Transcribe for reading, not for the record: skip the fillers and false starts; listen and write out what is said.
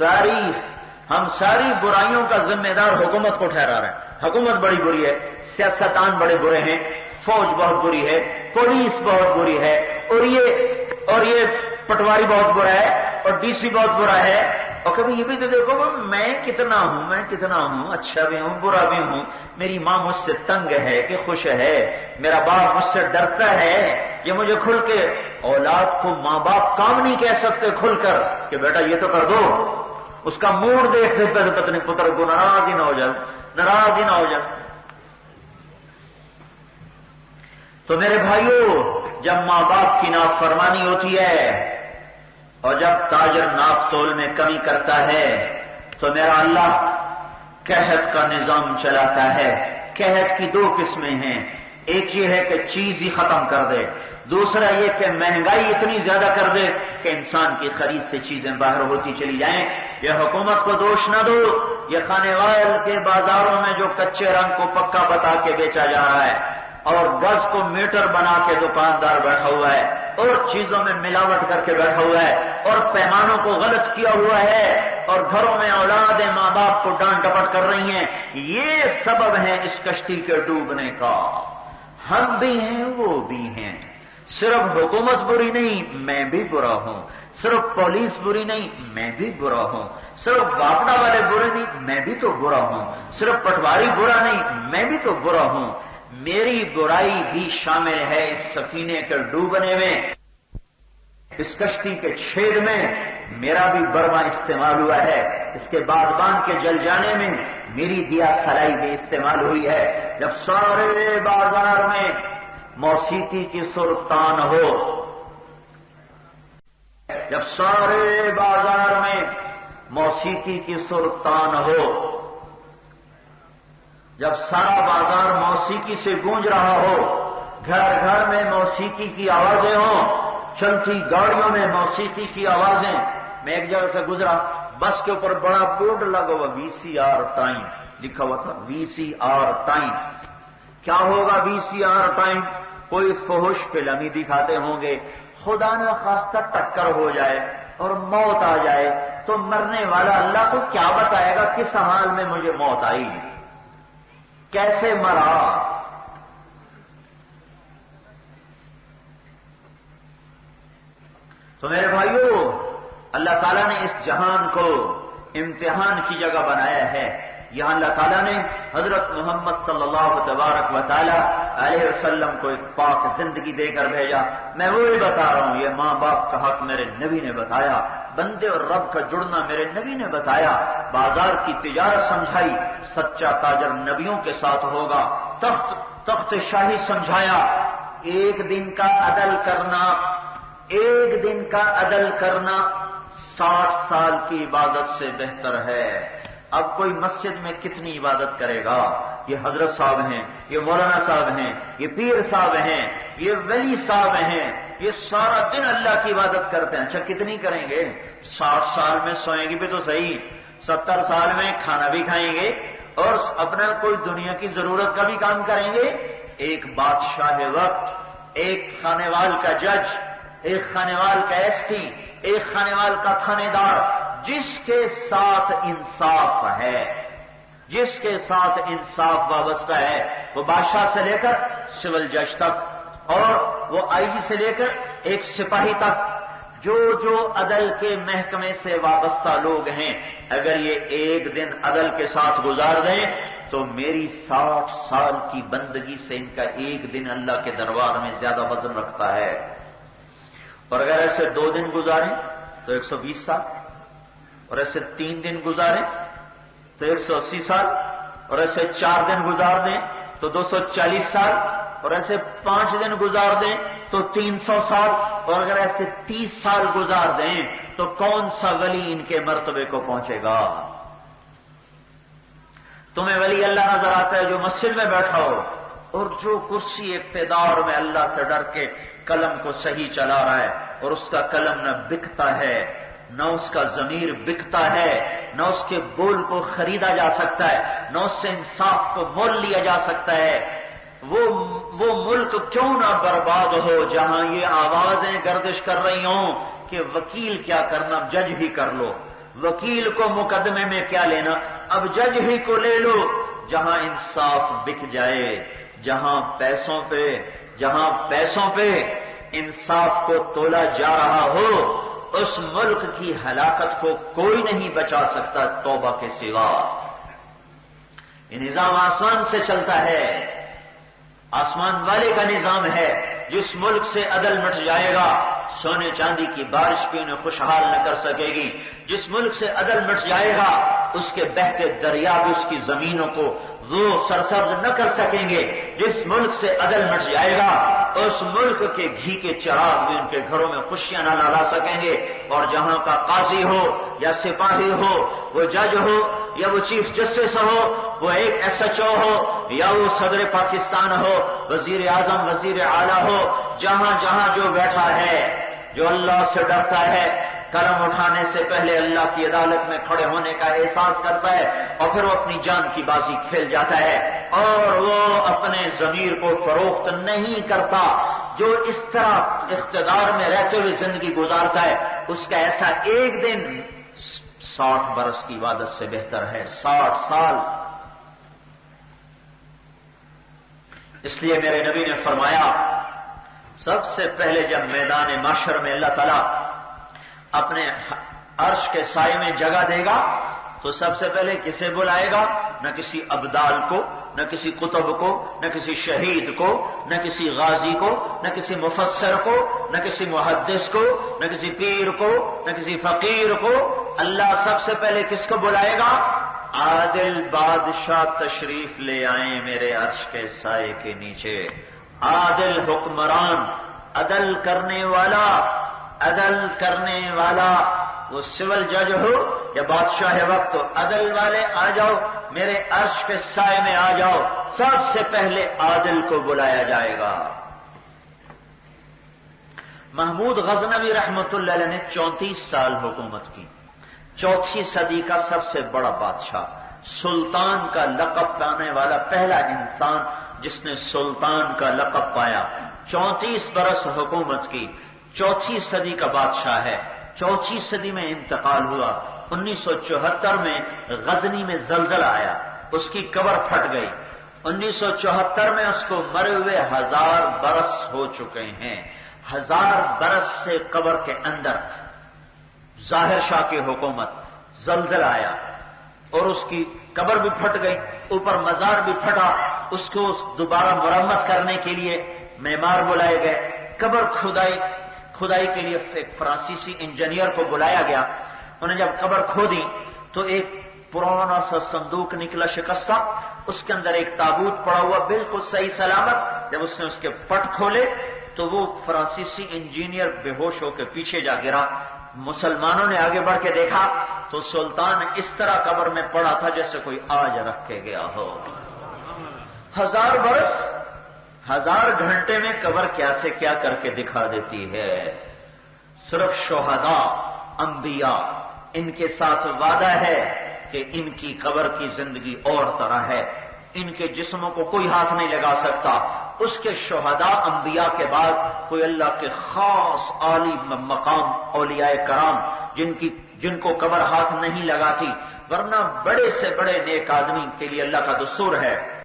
ہم ساری برائیوں کا ذمہ دار حکومت کو ٹھہرا رہے ہیں. حکومت بڑی بری ہے، سیاستدان بڑے برے ہیں، فوج بہت بری ہے، پولیس بہت بری ہے، اور یہ پٹواری بہت برا ہے، اور ڈی سی بہت برا ہے. اور کبھی یہ بھی تو دیکھو میں کتنا ہوں، اچھا بھی ہوں برا بھی ہوں. میری ماں مجھ سے تنگ ہے کہ خوش ہے، میرا باپ مجھ سے ڈرتا ہے. یہ مجھے کھل کے، اولاد کو ماں باپ کام نہیں کہہ سکتے کھل کر کہ بیٹا یہ تو کر دو. اس کا موڈ دیکھتے پہلے پتنی پتر کو ناراض ہی نہ ہو جائے. تو میرے بھائیوں، جب ماں باپ کی نافرمانی ہوتی ہے اور جب تاجر ناپ تول میں کمی کرتا ہے تو میرا اللہ قحط کا نظام چلاتا ہے. قحط کی دو قسمیں ہیں، ایک یہ ہے کہ چیز ہی ختم کر دے، دوسرا یہ کہ مہنگائی اتنی زیادہ کر دے کہ انسان کی خرید سے چیزیں باہر ہوتی چلی جائیں. یہ حکومت کو دوش نہ دو، یہ خانے وال کے بازاروں میں جو کچے رنگ کو پکا بتا کے بیچا جا رہا ہے اور گز کو میٹر بنا کے دکاندار بیٹھا ہوا ہے اور چیزوں میں ملاوٹ کر کے بیٹھا ہوا ہے اور پیمانوں کو غلط کیا ہوا ہے اور گھروں میں اولادیں ماں باپ کو ڈانٹ ڈپٹ کر رہی ہیں، یہ سبب ہے اس کشتی کے ڈوبنے کا. ہم بھی ہیں وہ بھی ہیں. صرف حکومت بری نہیں، میں بھی برا ہوں. صرف پولیس بری نہیں، میں بھی برا ہوں. صرف باپنا والے برے نہیں، میں بھی تو برا ہوں. صرف پٹواری برا نہیں، میں بھی تو برا ہوں. میری برائی بھی شامل ہے اس سفینے کے ڈوبنے میں، اس کشتی کے چھید میں. میرا بھی برما استعمال ہوا ہے. اس کے بادبان کے جل جانے میں میری دیا سلائی بھی استعمال ہوئی ہے. جب سارے بازار میں موسیقی کی سرتان ہو، جب سارے بازار میں موسیقی کی سرتان ہو، جب سارا بازار موسیقی سے گونج رہا ہو، گھر گھر میں موسیقی کی آوازیں ہوں، چلتی گاڑیوں میں موسیقی کی آوازیں. میں ایک جگہ سے گزرا، بس کے اوپر بڑا بورڈ لگا ہوا VCR ٹائم لکھا ہوا تھا. VCR ٹائم کیا ہوگا؟ VCR ٹائم کوئی فحش فلم ہی دکھاتے ہوں گے. خدا نہ خواستہ ٹکر ہو جائے اور موت آ جائے تو مرنے والا اللہ کو کیا بتائے گا کس حال میں مجھے موت آئی، کیسے مرا. تو میرے بھائیوں، اللہ تعالیٰ نے اس جہان کو امتحان کی جگہ بنایا ہے. یہاں اللہ تعالیٰ نے حضرت محمد صلی اللہ تبارک و تعالی علیہ وسلم کو ایک پاک زندگی دے کر بھیجا. میں وہی بتا رہا ہوں، یہ ماں باپ کا حق میرے نبی نے بتایا، بندے اور رب کا جڑنا میرے نبی نے بتایا، بازار کی تجارت سمجھائی، سچا تاجر نبیوں کے ساتھ ہوگا، تخت شاہی سمجھایا. ایک دن کا عدل کرنا 60 سال کی عبادت سے بہتر ہے. اب کوئی مسجد میں کتنی عبادت کرے گا؟ یہ حضرت صاحب ہیں، یہ مولانا صاحب ہیں، یہ پیر صاحب ہیں، یہ ولی صاحب ہیں، یہ سارا دن اللہ کی عبادت کرتے ہیں. اچھا کتنی کریں گے؟ 60 سال میں سوئیں گے بھی تو صحیح، 70 سال میں کھانا بھی کھائیں گے اور اپنا کوئی دنیا کی ضرورت کا بھی کام کریں گے. ایک بادشاہ وقت، ایک خانے وال کا جج، ایک خانے وال کا SP، ایک خانے وال کا تھانے دار، جس کے ساتھ انصاف ہے، جس کے ساتھ انصاف وابستہ ہے، وہ بادشاہ سے لے کر سول جج تک اور وہ IG سے لے کر ایک سپاہی تک، جو عدل کے محکمے سے وابستہ لوگ ہیں، اگر یہ ایک دن عدل کے ساتھ گزار دیں تو میری 60 سال کی بندگی سے ان کا ایک دن اللہ کے دربار میں زیادہ وزن رکھتا ہے. اور اگر ایسے 2 دن گزاریں تو 120 سال، اور ایسے 3 دن گزاریں تو 180 سال، اور ایسے 4 دن گزار دیں تو 240 سال، اور ایسے 5 دن گزار دیں تو 300 سال، اور اگر ایسے 30 سال گزار دیں تو کون سا ولی ان کے مرتبے کو پہنچے گا؟ تمہیں ولی اللہ نظر آتا ہے جو مسجد میں بیٹھا ہو اور جو کرسی اقتدار میں اللہ سے ڈر کے قلم کو صحیح چلا رہا ہے، اور اس کا قلم نہ بکتا ہے، نہ اس کا ضمیر بکتا ہے، نہ اس کے بول کو خریدا جا سکتا ہے، نہ اس سے انصاف کو مول لیا جا سکتا ہے. وہ ملک کیوں نہ برباد ہو جہاں یہ آوازیں گردش کر رہی ہوں کہ وکیل کیا کرنا، جج ہی کر لو، وکیل کو مقدمے میں کیا لینا، اب جج ہی کو لے لو، جہاں انصاف بک جائے، جہاں پیسوں پہ انصاف کو تولا جا رہا ہو، اس ملک کی ہلاکت کو کوئی نہیں بچا سکتا توبہ کے سوا۔ یہ نظام آسمان سے چلتا ہے، آسمان والے کا نظام ہے۔ جس ملک سے عدل مٹ جائے گا، سونے چاندی کی بارش بھی انہیں خوشحال نہ کر سکے گی۔ جس ملک سے عدل مٹ جائے گا، اس کے بہتے دریا بھی اس کی زمینوں کو وہ سرسبز نہ کر سکیں گے۔ جس ملک سے عدل مٹ جائے گا، اس ملک کے گھی کے چراغ بھی ان کے گھروں میں خوشیاں نہ لا سکیں گے۔ اور جہاں کا قاضی ہو یا سپاہی ہو، وہ جج ہو یا وہ چیف جسٹس ہو، وہ ایک SHO ہو یا وہ صدر پاکستان ہو، وزیر اعظم، وزیر اعلیٰ ہو، جہاں جہاں جو بیٹھا ہے، جو اللہ سے ڈرتا ہے، قلم اٹھانے سے پہلے اللہ کی عدالت میں کھڑے ہونے کا احساس کرتا ہے، اور پھر وہ اپنی جان کی بازی کھیل جاتا ہے، اور وہ اپنے ضمیر کو فروخت نہیں کرتا۔ جو اس طرح اقتدار میں رہتے ہوئے زندگی گزارتا ہے، اس کا ایسا ایک دن 60 برس کی عبادت سے بہتر ہے۔ 60 سال۔ اس لیے میرے نبی نے فرمایا، سب سے پہلے جب میدان محشر میں اللہ تعالیٰ اپنے عرش کے سائے میں جگہ دے گا، تو سب سے پہلے کسے بلائے گا؟ نہ کسی ابدال کو، نہ کسی قطب کو، نہ کسی شہید کو، نہ کسی غازی کو، نہ کسی مفسر کو، نہ کسی محدث کو، نہ کسی پیر کو، نہ کسی فقیر کو۔ اللہ سب سے پہلے کس کو بلائے گا؟ عادل بادشاہ تشریف لے آئیں میرے عرش کے سائے کے نیچے۔ عادل حکمران، عدل کرنے والا، وہ سول جج ہو یا بادشاہ وقت ہو، عدل والے آ جاؤ میرے عرش کے سائے میں آ جاؤ۔ سب سے پہلے عادل کو بلایا جائے گا۔ محمود غزنوی رحمۃ اللہ علیہ نے 34 سال حکومت کی، 4تھی صدی کا سب سے بڑا بادشاہ، سلطان کا لقب پانے والا پہلا انسان جس نے سلطان کا لقب پایا۔ 34 برس حکومت کی، 4تھی صدی کا بادشاہ ہے۔ 4تھی صدی میں انتقال ہوا۔ 1974 میں غزنی میں زلزلہ آیا، اس کی قبر پھٹ گئی۔ 1974 میں اس کو مرے ہوئے 1000 برس ہو چکے ہیں۔ 1000 برس سے قبر کے اندر ظاہر شاہ کی حکومت، زلزلہ آیا اور اس کی قبر بھی پھٹ گئی، اوپر مزار بھی پھٹا۔ اس کو دوبارہ مرمت کرنے کے لیے معمار بلائے گئے، قبر کھدائی کے لیے ایک فرانسیسی انجینئر کو بلایا گیا۔ انہوں نے جب قبر کھودی تو ایک پرانا سا صندوق نکلا شکستہ، اس کے اندر ایک تابوت پڑا ہوا بالکل صحیح سلامت۔ جب اس نے اس کے پٹ کھولے تو وہ فرانسیسی انجینئر بے ہوش ہو کے پیچھے جا گرا۔ مسلمانوں نے آگے بڑھ کے دیکھا تو سلطان اس طرح قبر میں پڑا تھا جیسے کوئی آج رکھ کے گیا ہو۔ 1000 برس، 1000 گھنٹے میں قبر کیا سے کیا کر کے دکھا دیتی ہے۔ صرف شہداء، انبیاء، ان کے ساتھ وعدہ ہے کہ ان کی قبر کی زندگی اور طرح ہے، ان کے جسموں کو کوئی ہاتھ نہیں لگا سکتا۔ اس کے شہداء انبیاء کے بعد کوئی اللہ کے خاص عالی مقام اولیاء کرام جن کو قبر ہاتھ نہیں لگاتی، ورنہ بڑے سے بڑے نیک آدمی کے لیے اللہ کا دستور ہے